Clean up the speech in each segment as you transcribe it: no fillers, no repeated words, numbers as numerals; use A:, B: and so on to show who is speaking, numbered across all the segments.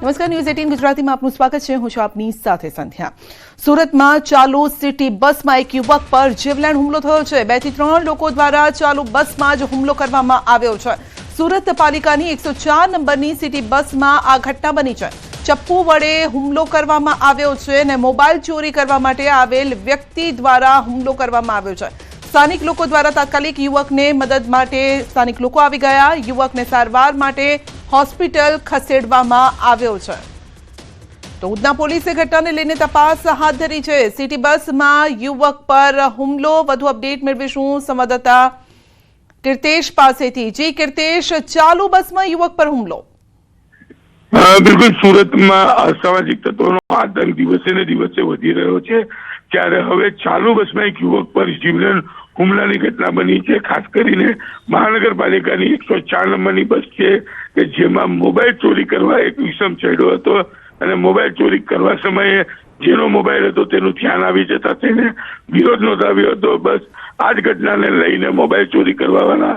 A: નમસ્કાર, ન્યૂઝ 18 ગુજરાતીમાં આપનું સ્વાગત છે. હું છું આપની સાથે સંધ્યા. સુરતમાં ચાલુ સિટી બસમાં એક યુવક પર જીવલેણ હુમલો થયો છે. 2 થી 3 લોકો દ્વારા ચાલુ બસમાં જ હુમલો કરવામાં આવ્યો છે. સુરત પાલિકાની 104 નંબરની સિટી બસમાં આ ઘટના બની છે. ચપ્પુ વડે હુમલો કરવામાં આવ્યો છે અને મોબાઈલ ચોરી કરવા માટે આવેલ વ્યક્તિ દ્વારા હુમલો કરવામાં આવ્યો છે. સ્થાનિક લોકો દ્વારા તાત્કાલિક યુવકને મદદ માટે સ્થાનિક લોકો આવી ગયા. યુવકને સારવાર માટે હોસ્પિટલ ખસેડવામાં આવ્યો છે. તો ઉધના પોલીસે ઘટનાને લઈને તપાસ હાથ ધરી છે. સિટી બસમાં યુવક પર હુમલો, વધુ અપડેટ મેળવીશું સંવાદદાતા કીર્તેશ પાસેથી. જી કીર્તેશ, ચાલુ બસમાં યુવક પર હુમલો.
B: બિલકુલ, સુરતમાં અસામાજિક તત્વોનો આતંક દિવસે ને દિવસે વધી રહ્યો છે. ત્યારે હવે ચાલુ બસમાં એક યુવક પર જીવલેણ હુમલાની ઘટના બની છે. ખાસ કરીને મહાનગરપાલિકાની 104 નંબરની બસ છે કે જેમાં મોબાઈલ ચોરી કરવા એક વિષમ ચડ્યો હતો અને મોબાઈલ ચોરી કરવા સમયે જેનો મોબાઈલ હતો તેનું ધ્યાન આવી જતા તેને વિરોધ નોંધાવ્યો હતો. બસ આ જ ઘટનાને લઈને મોબાઈલ ચોરી કરવાવાળા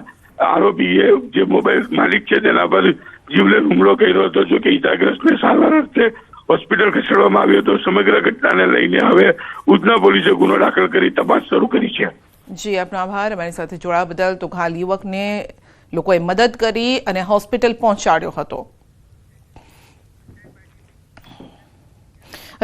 B: આરોપીએ જે મોબાઈલ માલિક છે તેના પર જીવલેણ હુમલો કર્યો હતો. જો કે ઇજાગ્રસ્તને સારવાર અર્થે હોસ્પિટલ ખસેડવામાં આવ્યો હતો. સમગ્ર ઘટનાને લઈને હવે ઉધના પોલીસે ગુનો દાખલ કરી તપાસ શરૂ કરી છે.
A: જી, આપનો આભાર અમારી સાથે જોડાવા બદલ. તો હાલ યુવકને લોકોએ મદદ કરી અને હોસ્પિટલ પહોંચાડ્યો હતો.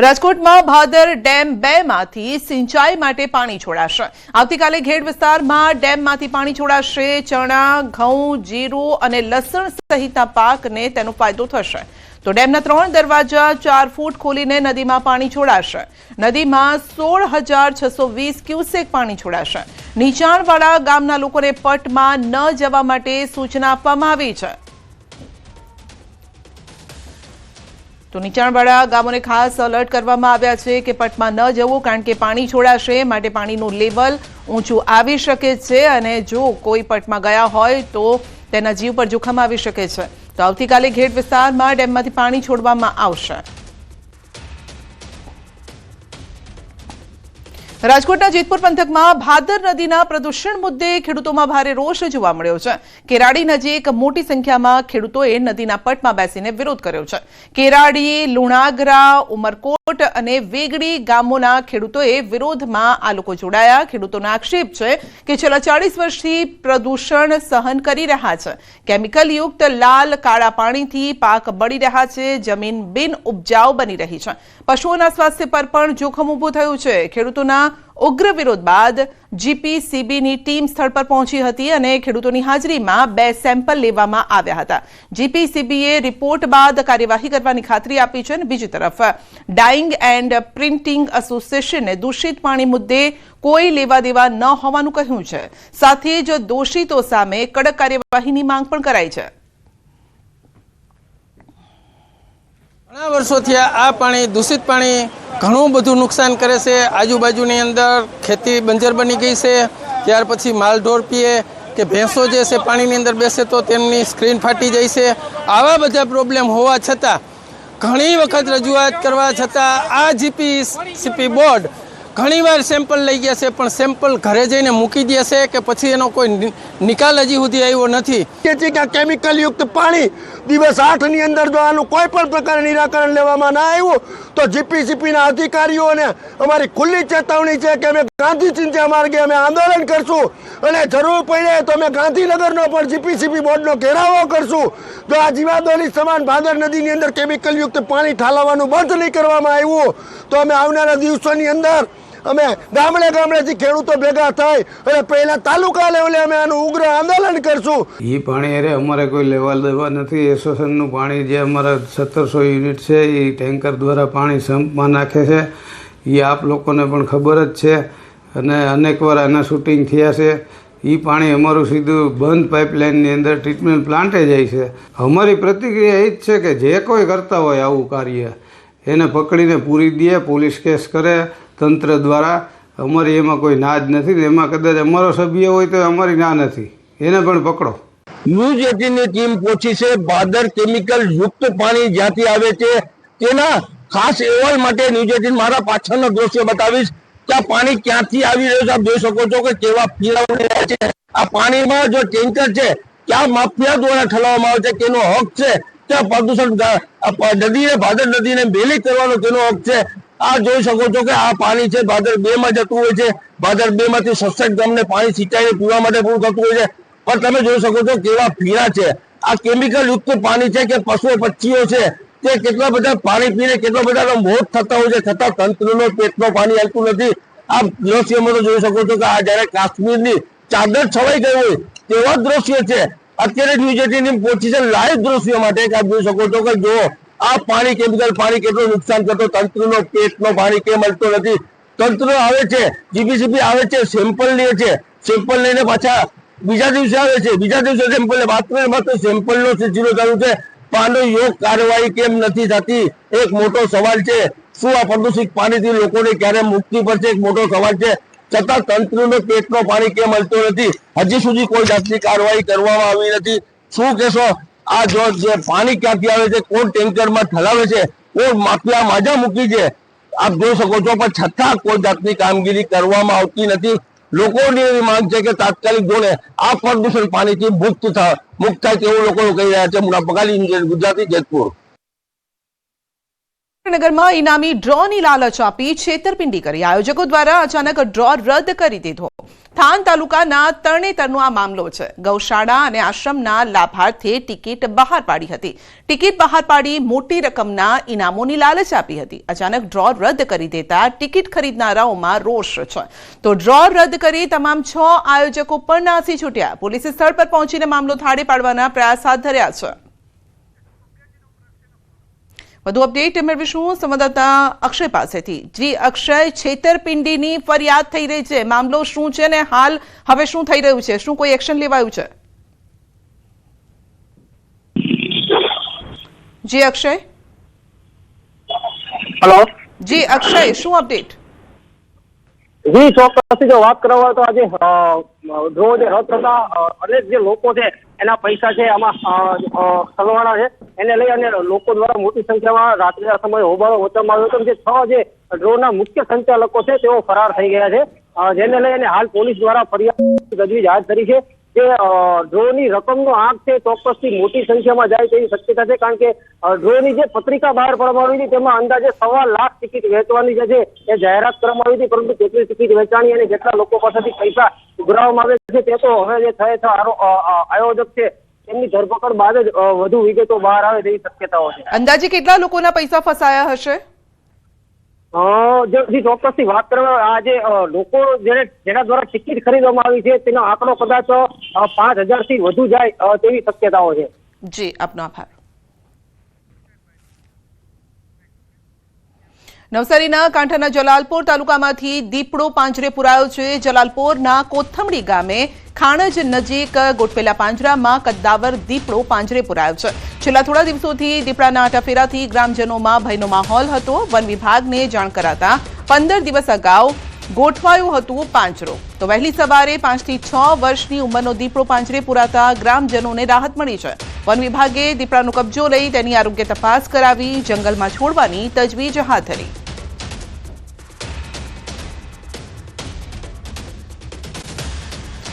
A: રાજકોટમાં ભાદર ડેમ 2 માંથી સિંચાઈ માટે પાણી છોડાશે. આવતીકાલે ઘેડ વિસ્તારમાં ડેમમાંથી પાણી છોડાશે. ચણા, ઘઉં, જીરું અને લસણ સહિતના પાકને તેનો ફાયદો થશે. તો ડેમના 3 દરવાજા 4 ફૂટ ખોલીને નદીમાં પાણી છોડાશે. નદીમાં 16,620 ક્યુસેક પાણી છોડાશે. નીચાણવાળા ગામના લોકોને પટમાં ન જવા માટે સૂચના આપવામાં આવી છે. તો નીચાણવાળા ગામોને ખાસ એલર્ટ કરવામાં આવ્યા છે કે પટમાં ન જવું, કારણ કે પાણી છોડાશે માટે પાણીનું લેવલ ઊંચું આવી શકે છે અને જો કોઈ પટમાં ગયા હોય તો તેના જીવ પર જોખમ આવી શકે છે. તો આવતીકાલે ઘેડ વિસ્તારમાં ડેમમાંથી પાણી છોડવામાં આવશે. રાજકોટના જેતપુર પંથકમાં ભાદર નદીના પ્રદૂષણ મુદ્દે ખેડૂતોમાં ભારે રોષ જોવા મળ્યો છે. કેરાડી નજીક મોટી સંખ્યામાં ખેડૂતોએ નદીના પટમાં બેસીને વિરોધ કર્યો છે. કેરાડી, લુણાગરા, ઉમરકોટ અને વેગડી ગામોના ખેડૂતોએ વિરોધમાં આ લોકો જોડાયા. ખેડૂતોનો આક્ષેપ છે કે છેલ્લા 40 વર્ષથી પ્રદૂષણ સહન કરી રહ્યા છે. કેમિકલયુક્ત લાલ કાળા પાણીથી પાક બળી રહ્યા છે. જમીન બિન ઉપજાઉ બની રહી છે. પશુઓના સ્વાસ્થ્ય પર પણ જોખમ ઊભું થયું છે. ખેડૂતોના ઉગ્ર વિરોધ બાદ જીપીસીબીની ટીમ સ્થળ પર પહોંચી હતી અને ખેડૂતોની હાજરીમાં 2 સેમ્પલ લેવામાં આવ્યા હતા. જીપીસીબીએ રિપોર્ટ બાદ કાર્યવાહી કરવાની ખાતરી આપી છે. અને બીજી તરફ ડાઇંગ એન્ડ પ્રિન્ટિંગ એસોસિએશને દૂષિત પાણી મુદ્દે કોઈ લેવા દેવા ન હોવાનું કહ્યું છે. સાથે જ દોષિતો સામે કડક કાર્યવાહીની માંગ પણ કરાઈ છે.
C: ઘણા વર્ષોથી આ પાણી, દૂષિત પાણી ઘણું બધું નુકસાન કરે છે. આજુબાજુની અંદર ખેતી બંજર બની ગઈ છે. ત્યાર પછી માલઢોર પીએ કે ભેંસો જે છે પાણીની અંદર બેસે તો તેમની સ્ક્રીન ફાટી જાય છે. આવા બધા પ્રોબ્લેમ હોવા છતાં ઘણી વખત રજૂઆત કરવા છતાં આ જીપીસીબી બોર્ડ ઘણીવાર સેમ્પલ લઈ ગયા છે, પણ સેમ્પલ ઘરે જઈને મૂકી દે છે કે પછી એનો કોઈ નિકાલ હજી સુધી આવ્યો નથી.
D: તેથી કે કેમિકલયુક્ત પાણી દિવસ 8ની અંદર જો આનું કોઈ પણ પ્રકારે નિરાકરણ લેવામાં ના આવ્યું તો જીપીસીબીના અધિકારીઓને અમારી ખુલ્લી ચેતવણી છે કે અમે ગાંધી ચિંતા માર્ગે અમે આંદોલન કરશું અને જરૂર પડે તો અમે ગાંધીનગરનો પણ જીપીસીબી બોર્ડનો ઘેરાવો કરશું. જો આ જીવાદોરી સમાન ભાદર નદીની અંદર કેમિકલયુક્ત પાણી ઠાલવવાનું બંધ નહીં કરવામાં આવ્યું તો અમે આવનારા દિવસોની અંદર અમે ગામડે ગામડેથી ખેડૂતો ભેગા થઈ અને પહેલા તાલુકા લેવલે અમે આનું ઉગ્ર આંદોલન કરશું.
E: એ પાણી અરે અમારે કોઈ લેવા દેવા નથી. એસોસિએશનનું પાણી જે અમારા 1700 યુનિટ છે એ ટેન્કર દ્વારા પાણી સંપમાં નાખે છે. એ આપ લોકોને પણ ખબર જ છે અને અનેકવાર આના શૂટિંગ થયા છે. એ પાણી અમારું સીધું બંધ પાઇપલાઇનની અંદર ટ્રીટમેન્ટ પ્લાન્ટે જાય છે. અમારી પ્રતિક્રિયા એ જ છે કે જે કોઈ કરતા હોય આવું કાર્ય એને પકડીને પૂરી દે, પોલીસ કેસ કરે તંત્ર દ્વારા. અમારી એમાં કોઈ ના જ નથી. એમાં કદાચ અમારો સભ્ય હોય તો અમારી ના નથી. એને પણ પકડો.
D: ન્યૂઝ 18ની ટીમ પહોંચી છે ભાદર કેમિકલ યુક્ત પાણી જ્યાંથી આવે છે તેના ખાસ અહેવાલ માટે ન્યૂઝ 18 મારા પાછળનો દ્રશ્ય બતાવીશ કે આ પાણી ક્યાંથી આવી રહ્યું છે. આપ જોઈ શકો છો કે કેવા પીળા છે. આ પાણીમાં જો ટેન્કર છે ક્યાં માફિયા દ્વારા ઠલવવામાં આવે છે તેનો હક છે ત્યાં પ્રદૂષણ નદીને ભાદર નદીને મેલી કરવાનો તેનો હક છે। આ જોઈ શકો છો કે આ પાણી છે ભાદર 2 માં જતું હોય છે। ભાદર 2 માંથી 67 ગામને પાણી સિંચાઈને પીવા માટે પૂરું થતું હોય છે, પણ તમે જોઈ શકો છો કેવા પીણા છે। આ કેમિકલ યુક્ત પાણી છે કે પશુ પક્ષીઓ છે તે કેટલા બધા પાણી પીને કેટલા બધા મોત થતા હોય છે, છતાં તંત્રનો પેટનો પાણી આવતું નથી। આ દ્રશ્યમાં તો જોઈ શકો છો કે આ જયારે કાશ્મીરની ચાદર છવાઈ ગઈ હોય તેવા દ્રશ્ય છે। અત્યારે ન્યૂઝ 18 પહોંચી છે લાઈવ દ્રશ્યો માટે કે આપ જોઈ શકો છો કે જો આ પાણી કેમિકલ પાણી કેટલું નુકસાન કરતો, તંત્રનો પેટનો પાણી કેમ મળતો નથી। તંત્ર આવે છે, જીપીસીબી આવે છે, સેમ્પલ લે છે, સેમ્પલ લઈને પાછા બીજા દિવસે આવે છે, બીજા દિવસે સેમ્પલ માત્ર સેમ્પલનો સિલસિલો ચાલુ છે, પણ યોગ્ય કાર્યવાહી કેમ નથી થતી એક મોટો સવાલ છે। શું આ પ્રદૂષિત પાણીથી લોકોને ક્યારે મુક્તિ પડશે એક મોટો સવાલ છે, છતાં તંત્રનો પેટનો પાણી કેમ મળતો નથી, હજી સુધી કોઈ જાતની કાર્યવાહી કરવામાં આવી નથી। શું કહેશો આ જે પાણી ક્યાંથી આવે છે, કોણ ટેન્કરમાં ઠલાવે છે, કોણ માફિયા માજા મૂકી છે, આપ જોઈ શકો છો, પણ છતાં કોઈ જાતની કામગીરી કરવામાં આવતી નથી। લોકોની એવી માંગ છે કે તાત્કાલિક ધોરણે આ પ્રદૂષણ પાણીથી મુક્ત થાય તેવું લોકો કહી રહ્યા છે। મુના બગાલી, ગુજરાતી, જેતપુર।
A: નગરમાં ઇનામી ડ્રોની લાલચ આપી છેતરપિંડી કરી આયોજકો દ્વારા અચાનક ડ્રો રદ કરી દીધો। થાન તાલુકાના તરણેતરનો આ મામલો છે। ગૌશાળા અને આશ્રમના લાભાર્થીએ ટિકિટ બહાર પાડી હતી। ટિકિટ બહાર પાડી મોટી રકમના ઇનામોની લાલચ આપી હતી। અચાનક ડ્રો રદ કરી દેતા ટિકિટ ખરીદનારાઓમાં રોષ છે, તો ડ્રો રદ કરી તમામ 6 આયોજકો પણ નાસી છૂટ્યા। પોલીસે સ્થળ પર પહોંચીને મામલો થાળે પાડવાના પ્રયાસ હાથ ધર્યા છે। વધુ અપડેટ મેળવીશું સંવાદદાતા અક્ષય પાસેથી। જી અક્ષય, છેતરપિંડીની ફરિયાદ થઈ રહી છે, મામલો શું છે ને હાલ હવે શું થઈ રહ્યું છે, શું કોઈ એક્શન લેવાયું છે? જી અક્ષય।
F: હેલો
A: જી અક્ષય, શું અપડેટ?
F: જી ચોક્કસથી જો વાત કરવા તો આજે ડ્રો જે રદ થતા અનેક જે લોકો છે એના પૈસા છે આમાં સલવાણા છે, એને લઈ અને લોકો દ્વારા મોટી સંખ્યામાં રાત્રિના સમયે હોબાળો મચવામાં આવ્યો હતો। જે 6 જે ડ્રોના મુખ્ય સંચાલકો છે તેઓ ફરાર થઈ ગયા છે, જેને લઈ અને હાલ પોલીસ દ્વારા ફરિયાદ તજવીજ હાથ ધરી છે। જે ડ્રોની રકમનો આંક છે ચોક્કસથી મોટી સંખ્યામાં જાય તેવી શક્યતા છે, કારણ કે ડ્રોની જે પત્રિકા બહાર પાડવામાં આવી હતી તેમાં અંદાજે 1.25 લાખ ટિકિટ વેચવાની જે છે એ જાહેરાત કરવામાં આવી હતી, પરંતુ કેટલી ટિકિટ વેચાણી અને કેટલા લોકો પાસેથી પૈસા ઉઘરાવવામાં આવે છે તે તો હવે જે આયોજક છે તેમની ધરપકડ બાદ જ વધુ વિગતો બહાર આવે તેવી શક્યતાઓ છે।
A: અંદાજે કેટલા લોકોના પૈસા ફસાયા હશે?
F: જે ચોક્કસથી વાત કરવા આ જે લોકો જેના દ્વારા ટિકિટ ખરીદવામાં આવી છે તેનો આંકડો કદાચ 5,000 થી વધુ જાય તેવી શક્યતાઓ છે।
A: જી, આપનો આભાર। નવસારીના કાંઠાના જલાલપોર તાલુકામાંથી દીપડો પાંજરે પુરાયો છે। જલાલપોરના કોથમડી ગામે ખાણજ નજીક ગોઠવેલા પાંજરામાં કદ્દાવર દીપડો પાંજરે પુરાયો છે। છેલ્લા થોડા દિવસોથી દીપડાના આટાફેરાથી ગ્રામજનોમાં ભયનો માહોલ હતો। વન વિભાગને જાણ કરાતા 15 દિવસ અગાઉ ગોઠવાયું હતું પાંજરો, તો વહેલી સવારે 5 થી 6 વર્ષની ઉંમરનો દીપડો પાંજરે પુરાતા ગ્રામજનોને રાહત મળી છે। વન વિભાગે દીપડાનો કબજો લઈ તેની આરોગ્ય તપાસ કરાવી જંગલમાં છોડવાની તજવીજ હાથ ધરી।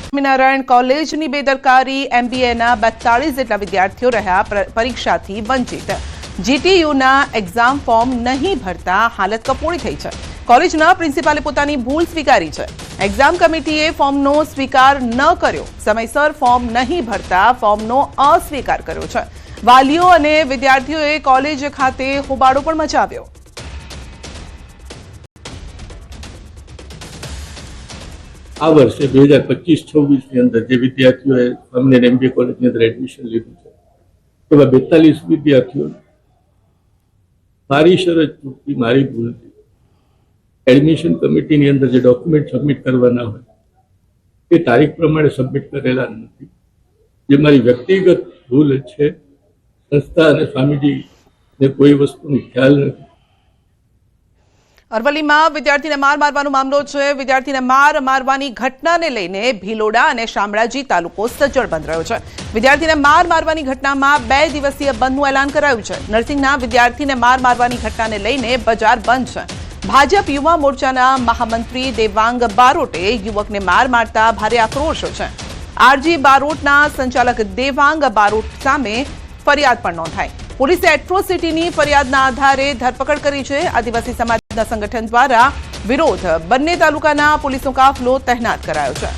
A: સ્વામિનારાયણ કોલેજની બેદરકારી, MBAના 42 જેટલા વિદ્યાર્થીઓ રહ્યા પરીક્ષાથી વંચિત। GTUના એક્ઝામ ફોર્મ નહીં ભરતા હાલત કફોડી થઈ છે। કોલેજના પ્રિન્સિપાલે પોતાની ભૂલ સ્વીકારી છે। એક્ઝામ કમિટીએ ફોર્મનો સ્વીકાર ન કર્યો, સમયસર ફોર્મ નહીં ભરતા ફોર્મનો અસ્વીકાર કર્યો છે। વાલીઓ અને વિદ્યાર્થીઓએ કોલેજ ખાતે હોબાળો પણ મચાવ્યો।
G: આ વર્ષે 2025-26ની અંદર જે વિદ્યાર્થીઓએ સ્વામિનારાયણ MBA કોલેજની અંદર એડમિશન લીધું છે એવા 42 વિદ્યાર્થીઓ મારી શરત ચૂકતી, મારી ભૂલથી એડમિશન કમિટીની અંદર જે ડોક્યુમેન્ટ સબમિટ કરવાના હોય એ તારીખ પ્રમાણે સબમિટ કરેલા નથી, જે મારી વ્યક્તિગત ભૂલ છે। સંસ્થા અને સ્વામીજીને કોઈ વસ્તુનો ખ્યાલ નથી।
A: અરવલ્લીમાં વિદ્યાર્થીને માર મારવાનો મામલો છે। વિદ્યાર્થીને માર મારવાની ઘટનાને લઈને ભીલોડા અને શામળાજી તાલુકો સજ્જડ બંધ રહ્યો છે। વિદ્યાર્થીને માર મારવાની ઘટનામાં 2 દિવસીય બંધનું એલાન કરાયું છે। નરસિંહના વિદ્યાર્થીને માર મારવાની ઘટનાને લઈને બજાર બંધ છે। ભાજપ યુવા મોરચાના મહામંત્રી દેવાંગ બારોટે યુવકને માર મારતા ભારે આક્રોશ છે। RG બારોટના સંચાલક દેવાંગ બારોટ સામે ફરિયાદ પણ નોંધાઈ। પોલીસે એટ્રોસિટીની ફરિયાદના આધારે ધરપકડ કરી છે. આદિવાસી સમાજના સંગઠન દ્વારા વિરોધ બંને તાલુકાના પોલીસનો કાફલો તહેનાત કરાયો છે.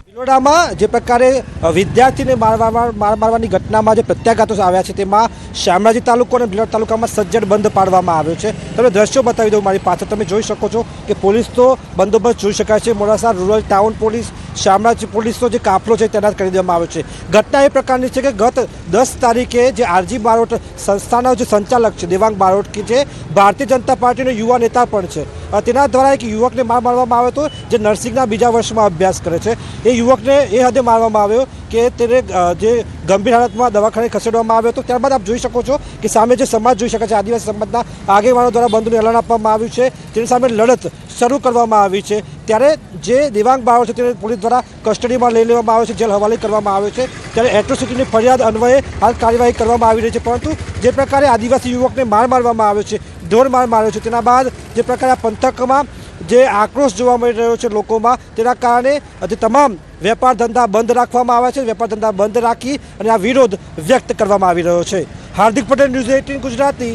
H: ભિલોડામાં જે પ્રકારે વિદ્યાર્થીને મારવાની ઘટનામાં જે પ્રત્યાઘાતો આવ્યા છે તેમાં શામળાજી તાલુકો અને ભિલોડા તાલુકામાં સજ્જડ બંધ પાડવામાં આવ્યો છે. તમે દ્રશ્યો બતાવી દઉં મારી પાછળ. તમે જોઈ શકો છો કે પોલીસ તો બંદોબસ્ત જોઈ શકાય છે. Modasa rural town police, Shamlaji પોલીસનો જે કાફલો છે તૈનાત કરી દેવામાં આવ્યો છે. ઘટના એ પ્રકારની છે કે ગત 10 તારીખે જે આરજી બારોટ સંસ્થાના જે સંચાલક છે દેવાંગ બારોટ કે જે ભારતીય જનતા પાર્ટીનો યુવા નેતા પણ છે, તેના દ્વારા એક યુવકને મારવામાં આવ્યો હતો જે નર્સિંગના બીજા વર્ષમાં અભ્યાસ કરે છે. એ યુવકને એ હદે મારવામાં આવ્યો કે તેને જે ગંભીર હાલતમાં દવાખાને ખસેડવામાં આવ્યો હતો. ત્યારબાદ આપ જોઈ શકો છો કે સામે જે સમાજ જોઈ શકે છે, આદિવાસી સમાજના આગેવાનો દ્વારા બંધનું એલાન આપવામાં આવ્યું છે. તેની સામે લડત શરૂ કરવામાં આવી છે. ત્યારે જે દેવાંગ બારોટ છે તેને પોલીસ દ્વારા કસ્ટડીમાં લઈ લેવામાં આવ્યો છે, જેલ હવાલે કરવામાં આવ્યો છે. ત્યારે એટ્રોસિટીની ફરિયાદ અન્વયે હાલ કાર્યવાહી કરવામાં આવી રહી છે. પરંતુ જે પ્રકારે આદિવાસી યુવકને મારવામાં આવ્યો છે, ઢોર માર્યો છે, તેના બાદ જે પ્રકારે આ પંથકમાં જે આક્રોશ જોવા મળી રહ્યો છે લોકોમાં, તેના કારણે જે તમામ વેપાર ધંધા બંધ રાખવામાં આવ્યા છે. વેપાર ધંધા બંધ રાખી અને આ વિરોધ વ્યક્ત કરવામાં આવી રહ્યો છે. હાર્દિક પટેલ, ન્યૂઝ 18 ગુજરાતી,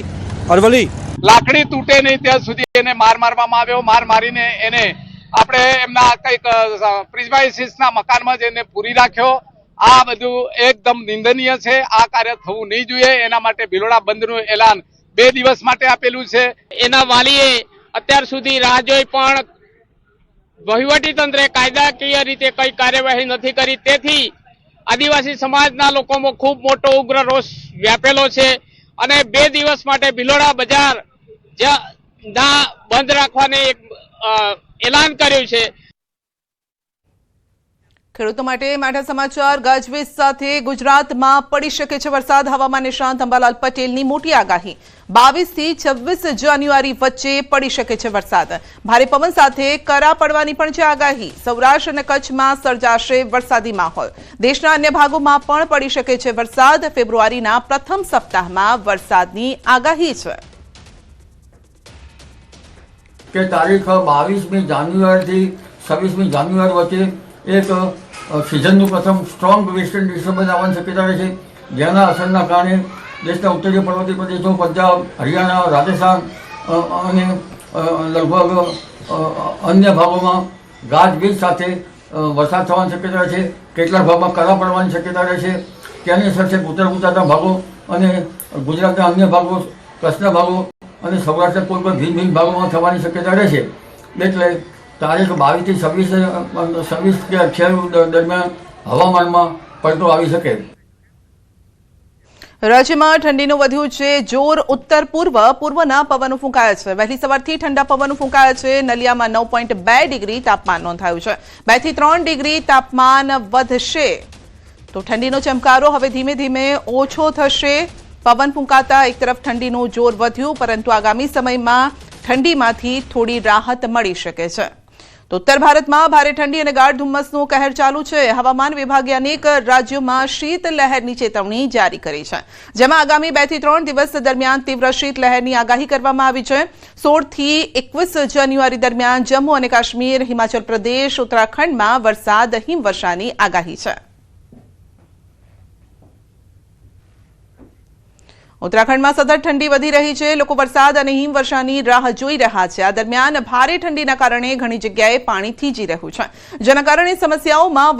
H: અરવલ્લી.
I: લાકડી તૂટે નહીં ત્યાં સુધી એને મારવામાં આવ્યો. મારીને એને આપણે એમના કંઈક પ્રિમાઇસીસના મકાનમાં જઈને પૂરી રાખ્યો. આ બધું એકદમ નિંદનીય છે. આ કાર્ય થવું નહીં જોઈએ. એના માટે ભિલોડા બંધનું એલાન 2 દિવસ માટે આપેલું છે.
J: એના વાલીએ અત્યાર સુધી રાહ જોઈ પણ વહીવટી તંત્રે કાયદાકીય રીતે કઈ કાર્યવાહી નથી કરી. તેથી આદિવાસી સમાજના લોકોમાં ખૂબ મોટો ઉગ્ર રોષ વ્યાપેલો છે અને 2 દિવસ માટે ભિલોડા બજાર બંધ રાખવાને એક એલાન કર્યું છે.
A: ખેડૂતો માટે માઠા સમાચાર. ગાજવીજ સાથે ગુજરાતમાં પડી શકે છે વરસાદ. હવામાન નિષ્ણાંત અંબાલાલ પટેલની મોટી આગાહી. 22 થી 26 જાન્યુઆરી વચ્ચે પડી શકે છે વરસાદ. ભારે પવન સાથે કરા પડવાની પણ છે આગાહી. સૌરાષ્ટ્ર અને કચ્છમાં સર્જાશે વરસાદી માહોલ. દેશના અન્ય ભાગોમાં પણ પડી શકે છે વરસાદ. ફેબ્રુઆરીના પ્રથમ સપ્તાહમાં વરસાદની આગાહી છે.
K: કે તારીખ 22મી જાન્યુઆરીથી 26મી જાન્યુઆરી વચ્ચે એક સિઝનનું પ્રથમ સ્ટ્રોંગ વેસ્ટર્ન ડિસ્ટર્બન્સ આવવાની શક્યતા રહે છે, જેના અસરના કારણે દેશના ઉત્તરીય પર્વતીય પ્રદેશો, પંજાબ, હરિયાણા, રાજસ્થાન અને લગભગ અન્ય ભાગોમાં ગાજવીજ સાથે વરસાદ થવાની શક્યતા રહે છે. કેટલાક ભાગમાં કરા પડવાની શક્યતા રહે છે. તેની અસર છે ઉત્તર ગુજરાતના ભાગો અને ગુજરાતના અન્ય ભાગો, કચ્છના ભાગો અને સૌરાષ્ટ્રના કોઈ પણ ભિન્ન ભાગોમાં થવાની શક્યતા રહે છે. એટલે તારીખ 22 થી 26 કે 28 દરમિયાન હવામાનમાં પલટો આવી શકે.
A: રાજ્યમાં ઠંડીનું વધ્યું છે જોર. ઉત્તર પૂર્વના પવનો ફૂંકાયા છે. વહેલી સવારથી ઠંડા પવનો ફૂંકાયા છે. નલિયામાં 9.2 ડિગ્રી તાપમાન નોંધાયું છે. 2 થી 3 ડિગ્રી તાપમાન વધશે. તો ઠંડીનો ચમકારો હવે ધીમે ધીમે ઓછો થશે. પવન ફૂંકાતા એક તરફ ઠંડીનું જોર વધ્યું, પરંતુ આગામી સમયમાં ઠંડીમાંથી થોડી રાહત મળી શકે છે. તો ઉત્તર ભારતમાં ભારે ઠંડી અને ગાઢ ધુમ્મસનો કહેર ચાલુ છે. હવામાન વિભાગે અનેક રાજ્યોમાં શીત લહેરની ચેતવણી જારી કરી છે, જેમાં આગામી 2 થી 3 દિવસ દરમિયાન તીવ્ર શીત લહેરની આગાહી કરવામાં આવી છે. 16 થી 21 જાન્યુઆરી દરમિયાન જમ્મુ અને કાશ્મીર, હિમાચલ પ્રદેશ, ઉત્તરાખંડમાં વરસાદ, હિમવર્ષાની આગાહી છે. ઉત્તરાખંડમાં સતત ઠંડી વધી રહી છે. લોકો વરસાદ અને હિમવર્ષાની રાહ જોઈ રહ્યા છે. આ દરમિયાન ભારે ઠંડીના કારણે ઘણી જગ્યાએ પાણી થીજી રહ્યું છે, જેના કારણે સમસ્યાઓમાં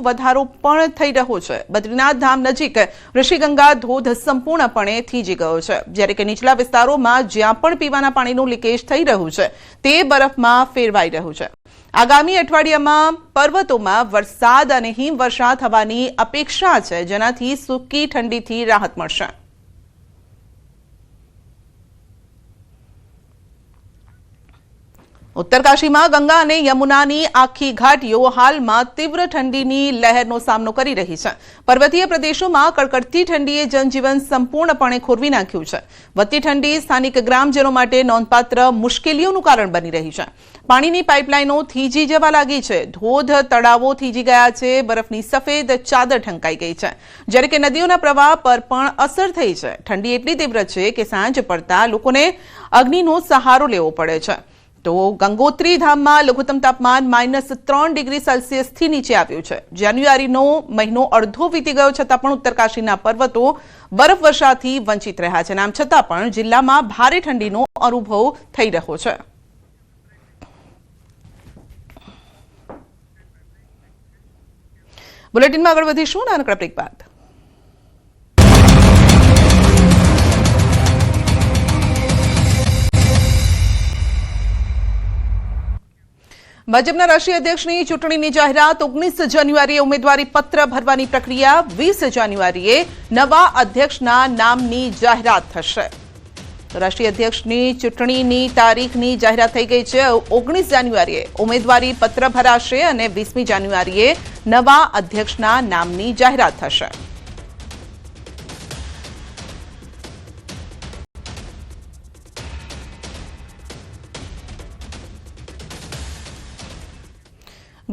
A: વધારો પણ થઈ રહ્યો છે. બદ્રીનાથ ધામ નજીક ઋષિગંગા ધોધ સંપૂર્ણપણે થીજી ગયો છે, જ્યારે કે નીચલા વિસ્તારોમાં જ્યાં પણ પીવાના પાણીનું લીકેજ થઈ રહ્યું છે તે બરફમાં ફેરવાઈ રહ્યું છે. આગામી અઠવાડિયામાં પર્વતોમાં વરસાદ અને હિમવર્ષા થવાની અપેક્ષા છે, જેનાથી સૂકી ઠંડીથી રાહત મળશે. ઉત્તરકાશીમાં ગંગા અને યમુનાની આખી ઘાટીઓ હાલમાં તીવ્ર ઠંડીની લહેરનો સામનો કરી રહી છે. પર્વતીય પ્રદેશોમાં કડકડતી ઠંડીએ જનજીવન સંપૂર્ણપણે ખોરવી નાખ્યું છે. વધતી ઠંડી સ્થાનિક ગ્રામજનો માટે નોંધપાત્ર મુશ્કેલીઓનું કારણ બની રહી છે. પાણીની પાઇપલાઇનો થીજી જવા લાગી છે. ધોધ, તળાવો થીજી ગયા છે. બરફની સફેદ ચાદર ઢંકાઈ ગઈ છે, જ્યારે કે નદીઓના પ્રવાહ પર પણ અસર થઈ છે. ઠંડી એટલી તીવ્ર છે કે સાંજ પડતા લોકોને અગ્નિનો સહારો લેવો પડે છે. તો ગંગોત્રી ધામમાં લઘુત્તમ તાપમાન -3 ડિગ્રી સેલ્સિયસથી નીચે આવ્યું છે. જાન્યુઆરીનો મહિનો અડધો વીતી ગયો છતાં પણ ઉત્તરકાશીના પર્વતો બરફવર્ષાથી વંચિત રહ્યા છે. આમ છતાં પણ જિલ્લામાં ભારે ઠંડીનો અનુભવ થઈ રહ્યો છે. બુલેટિનમાં આગળ વધીશું નાનકડા બ્રેક બાદ. ભાજપના રાષ્ટ્રીય અધ્યક્ષની ચૂંટણીની જાહેરાત 19 જાન્યુઆરીએ ઉમેદવારી પત્ર ભરવાની પ્રક્રિયા 20 જાન્યુઆરીએ નવા અધ્યક્ષના નામની જાહેરાત થશે. રાષ્ટ્રીય અધ્યક્ષની ચૂંટણીની તારીખની જાહેરાત થઈ ગઈ છે. 19 જાન્યુઆરીએ ઉમેદવારી પત્ર ભરાશે અને 20મી જાન્યુઆરીએ નવા અધ્યક્ષના નામની જાહેરાત થશે.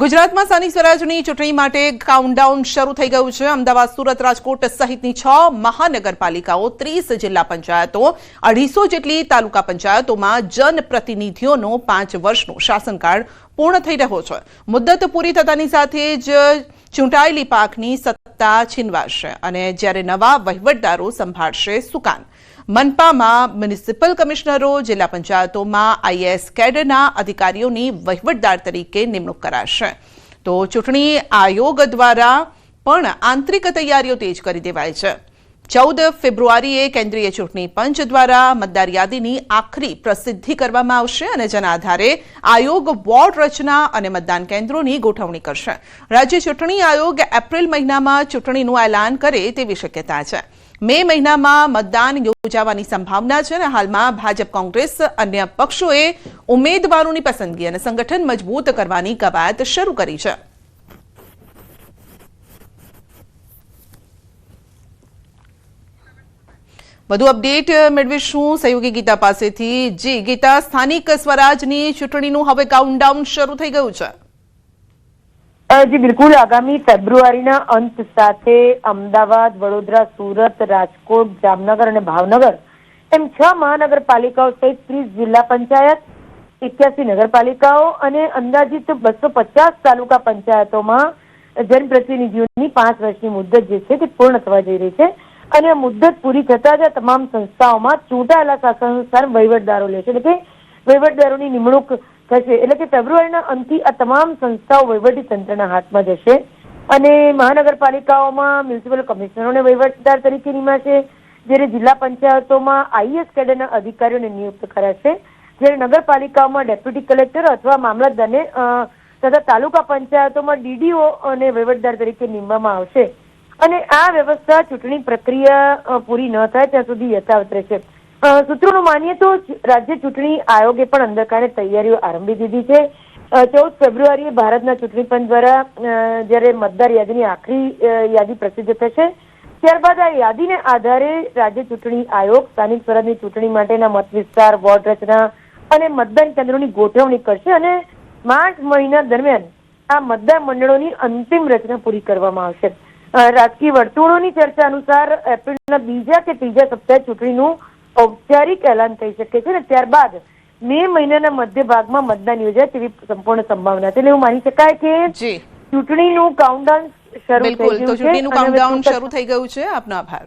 A: ગુજરાતમાં સ્થાનિક સ્વરાજની ચૂંટણી માટે કાઉન્ટડાઉન શરૂ થઈ ગયું છે. અમદાવાદ, સુરત, રાજકોટ સહિતની 6 મહાનગરપાલિકાઓ, 30 જિલ્લા પંચાયતો, 250 જેટલી તાલુકા પંચાયતોમાં જનપ્રતિનિધિઓનો 5 વર્ષનો શાસનકાળ પૂર્ણ થઈ રહ્યો છે. મુદ્દત પૂરી થતાની સાથે જ ચૂંટાયેલી પાંખની સત્તા છીનવાશે અને જ્યારે નવા વહીવટદારો સંભાળશે સુકાન. મનપામાં મ્યુનિસિપલ કમિશનરો, જિલ્લા પંચાયતોમાં આઈએએસ કેડરના અધિકારીઓની વહીવટદાર તરીકે નિમણૂક કરાશે. તો ચૂંટણી આયોગ દ્વારા પણ આંતરિક તૈયારીઓ તેજ કરી દેવાઈ છે. 14 ફેબ્રુઆરીએ કેન્દ્રીય ચૂંટણી પંચ દ્વારા મતદાર યાદીની આખરી પ્રસિદ્ધિ કરવામાં આવશે અને જેના આધારે આયોગ વોર્ડ રચના અને મતદાન કેન્દ્રોની ગોઠવણી કરશે. રાજ્ય ચૂંટણી આયોગ એપ્રિલ મહિનામાં ચૂંટણીનું એલાન કરે તેવી શક્યતા છે. મે મહિનામાં મતદાન યોજાવાની સંભાવના છે અને હાલમાં ભાજપ, કોંગ્રેસ અન્ય પક્ષોએ ઉમેદવારોની પસંદગી અને સંગઠન મજબૂત કરવાની કવાયત શરૂ કરી છે. વધુ અપડેટ મેળવીશું સહયોગી ગીતા પાસેથી. જી ગીતા, સ્થાનિક સ્વરાજની ચૂંટણીનું હવે કાઉન્ટડાઉન શરૂ થઈ ગયું છે.
L: જી બિલકુલ. આગામી ફેબ્રુઆરીના અંત સાથે અમદાવાદ, વડોદરા, સુરત, રાજકોટ, જામનગર અને ભાવનગર એમ 6 મહાનગરપાલિકાઓ સહિત 30 જિલ્લા પંચાયત, 81 નગરપાલિકાઓ અને અંદાજિત 250 તાલુકા પંચાયતોમાં જનપ્રતિનિધિઓની 5 વર્ષની મુદ્દત જે છે તે પૂર્ણ થવા જઈ રહી છે અને આ મુદ્દત પૂરી થતા જ તમામ સંસ્થાઓમાં ચૂંટાયેલા શાસન અનુસાર વહીવટદારો લેશે, એટલે કે વહીવટદારોની નિમણૂક થશે. એટલે કે ફેબ્રુઆરીના અંતથી આ તમામ સંસ્થાઓ વહીવટી તંત્રના હાથમાં જશે અને મહાનગરપાલિકાઓમાં મ્યુનિસિપલ કમિશનરોને વહીવટદાર તરીકે નિમાશે, જ્યારે જિલ્લા પંચાયતોમાં આઈએએસ કેડરના અધિકારીઓને નિયુક્ત કરાશે, જ્યારે નગરપાલિકાઓમાં ડેપ્યુટી કલેક્ટર અથવા મામલતદારને તથા તાલુકા પંચાયતોમાં ડીડીઓ અને વહીવટદાર તરીકે નિમવામાં આવશે અને આ વ્યવસ્થા ચૂંટણી પ્રક્રિયા પૂરી ન થાય ત્યાં સુધી યથાવત રહેશે. સૂત્રોનું માનીએ તો રાજ્ય ચૂંટણી આયોગે પણ અંધકારે તૈયારીઓ આરંભી દીધી છે. 14 ફેબ્રુઆરીએ ભારતના ચૂંટણી પંચ દ્વારા જ્યારે મતદાર યાદીની આખરી યાદી પ્રસિદ્ધ થશે ત્યારબાદ આ યાદીને આધારે રાજ્ય ચૂંટણી આયોગ સ્થાનિક સ્વરાજની ચૂંટણી માટેના મત વિસ્તાર, વોર્ડ રચના અને મતદાન કેન્દ્રોની ગોઠવણી કરશે અને માર્ચ મહિના દરમિયાન આ મતદાન મંડળોની અંતિમ રચના પૂરી કરવામાં આવશે. રાજકીય વર્તુળોની ચર્ચા અનુસાર એપ્રિલના બીજા કે ત્રીજા સપ્તાહે ચૂંટણીનું ઔપચારિક એલાન થઈ શકે છે અને ત્યારબાદ મે મહિનાના મધ્ય ભાગમાં મતદાન યોજાય તેવી સંપૂર્ણ સંભાવના છે. એટલે એવું માની શકાય કે ચૂંટણીનું કાઉન્ટડાઉન શરૂ થઈ ગયું છે.
A: તો ચૂંટણીનું કાઉન્ટડાઉન શરૂ થઈ ગયું છે. આપનો આભાર.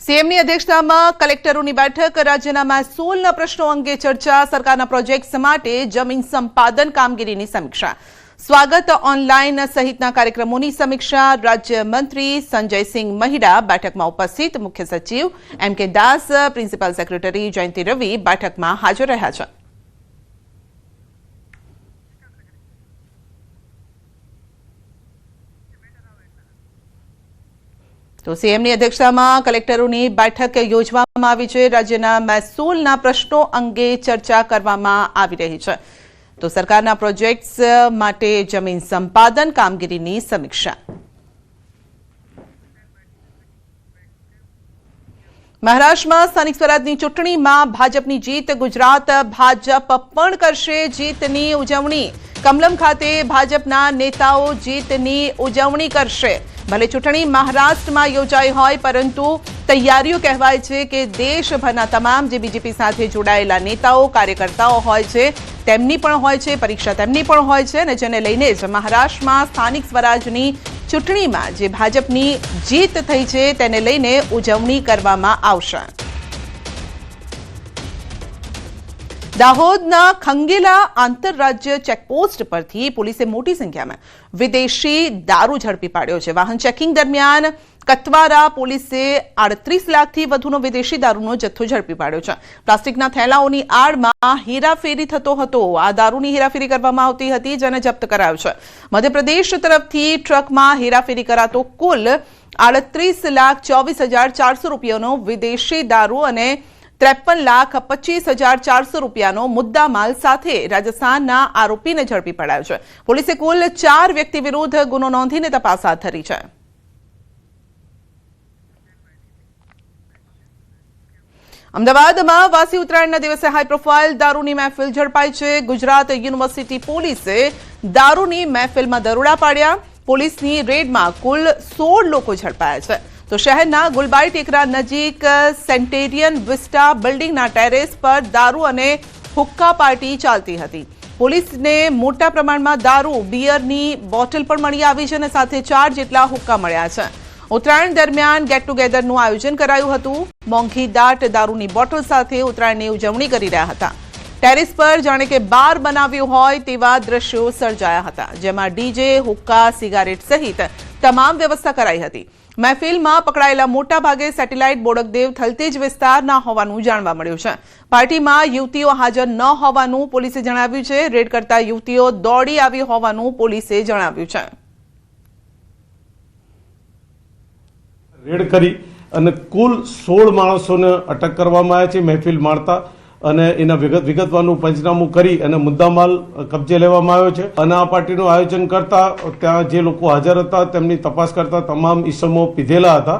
A: સીએમની અધ્યક્ષતામાં કલેક્ટરોની બેઠક, રાજ્યના મહેસૂલના પ્રશ્નો અંગે ચર્ચા, સરકારના પ્રોજેક્ટ્સ માટે જમીન સંપાદન કામગીરીની સમીક્ષા, સ્વાગત ઓનલાઈન સહિતના કાર્યક્રમોની સમીક્ષા. રાજ્યમંત્રી સંજયસિંહ મહિડા બેઠકમાં ઉપસ્થિત, મુખ્ય સચિવ એમ.કે. દાસ, પ્રિન્સિપલ સેક્રેટરી જયંતિ રવિ બેઠકમાં હાજર રહ્યા છે. તો સીએમની અધ્યક્ષતામાં કલેક્ટરોની બેઠક યોજવામાં આવી છે. રાજ્યના મહેસૂલના પ્રશ્નો અંગે ચર્ચા કરવામાં આવી રહી છે. તો સરકારના પ્રોજેક્ટ્સ માટે જમીન સંપાદન કામગીરીની સમીક્ષા. મહારાષ્ટ્રમાં સ્થાનિક સ્વરાજની ચૂંટણીમાં ભાજપની જીત, ગુજરાત ભાજપ પણ કરશે જીતની ઉજવણી. કમલમ ખાતે ભાજપના નેતાઓ જીતની ઉજવણી કરશે. ભલે ચૂંટણી મહારાષ્ટ્રમાં યોજાઈ હોય પરંતુ તૈયારીઓ કહેવાય છે કે દેશભરના તમામ જે બીજેપી સાથે જોડાયેલા નેતાઓ કાર્યકર્તાઓ હોય છે તેમની પણ હોય છે, પરીક્ષા તેમની પણ હોય છે, અને જેને લઈને જ મહારાષ્ટ્રમાં સ્થાનિક સ્વરાજની ચૂંટણીમાં જે ભાજપની જીત થઈ છે તેને લઈને ઉજવણી કરવામાં આવશે. દાહોદના ખંગેલા આંતરરાજ્ય ચેકપોસ્ટ પરથી પોલીસે મોટી સંખ્યામાં વિદેશી દારૂ ઝડપી પાડ્યો છે. વાહન ચેકિંગ દરમિયાન કતવારા પોલીસે 38 લાખથી વધુનો વિદેશી દારૂનો જથ્થો ઝડપી પાડ્યો છે. પ્લાસ્ટિકના થેલાઓની આડમાં હેરાફેરી થતો હતો. આ દારૂની હેરાફેરી કરવામાં આવતી હતી, જેને જપ્ત કરાયો છે. મધ્યપ્રદેશ તરફથી ટ્રકમાં હેરાફેરી કરાતો કુલ 38,24,400 રૂપિયાનો વિદેશી દારૂ અને 53,25,400 રૂપિયાનો મુદ્દામાલ સાથે રાજસ્થાનના આરોપીને ઝડપી પડાયો છે. પોલીસે કુલ 4 વ્યક્તિ વિરુદ્ધ ગુનો નોંધીને તપાસ હાથ ધરી છે. અમદાવાદમાં વાસી ઉત્તરાયણના દિવસે હાઈ પ્રોફાઇલ દારૂની મહેફિલ ઝડપાઈ છે. ગુજરાત યુનિવર્સિટી પોલીસે દારૂની મહેફિલમાં દરોડા પાડ્યા. પોલીસની રેડમાં કુલ 16 લોકો ઝડપાયા છે. તો શહેરના ગુલબાઈ ટેકરા નજીક સેન્ટેરિયન વિસ્ટા બિલ્ડિંગના ટેરેસ પર દારૂ અને હુક્કા પાર્ટી ચાલતી હતી. પોલીસને મોટા પ્રમાણમાં દારૂ, બિયરની બોટલ પણ મળી આવી છે અને સાથે 4 જેટલા હુક્કા મળ્યા છે. ઉત્તરાયણ દરમિયાન ગેટ ટુગેધરનું આયોજન કરાયું હતું. મોંઘી દાટ દારૂની બોટલ સાથે ઉત્તરાયણની ઉજવણી કરી રહ્યા હતા. ટેરેસ પર જાણે કે બાર બનાવ્યું હોય તેવા દ્રશ્યો સર્જાયા હતા, જેમાં ડીજે, હુક્કા, સિગારેટ સહિત તમામ વ્યવસ્થા કરાઈ હતી. મહેફિલમાં પકડાયેલા મોટા ભાગે સેટેલાઇટ બોડકદેવ થલતેજ વિસ્તારના હોવાનું જાણવા મળ્યું છે. પાર્ટીમાં યુવતીઓ હાજર ન હોવાનું પોલીસે જણાવ્યું છે. રેડ કરતા યુવતીઓ દોડી આવી હોવાનું પોલીસે જણાવ્યું છે.
M: રેડ કરી અને કુલ 16 માણસોને અટક કરવામાં આવ્યા છે મહેફિલ માણતા, અને એના વિગતવારનું પંચનામું કરી અને મુદ્દામાલ કબજે લેવામાં આવ્યો છે. અને આ પાર્ટીનું આયોજન કરતા ત્યાં જે લોકો હાજર હતા તેમની તપાસ કરતા તમામ ઈસમો પીધેલા હતા,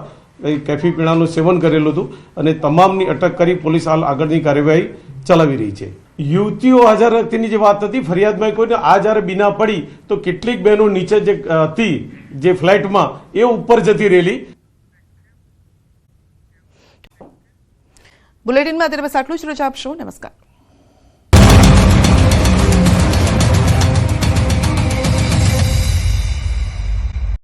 M: કેફી પીણાનું સેવન કરેલું હતું, અને તમામની અટક કરી પોલીસ હાલ આગળની કાર્યવાહી ચલાવી રહી છે. યુવતીઓ હાજર તેની જે વાત હતી ફરિયાદમાં કોઈને આ જ્યારે બીના પડી તો કેટલીક બહેનો નીચે જે હતી જે ફ્લાઇટમાં એ ઉપર જતી રહેલી.
A: બુલેટિનમાં અત્યારે બસ આટલું જ. રજા આપશો. નમસ્કાર.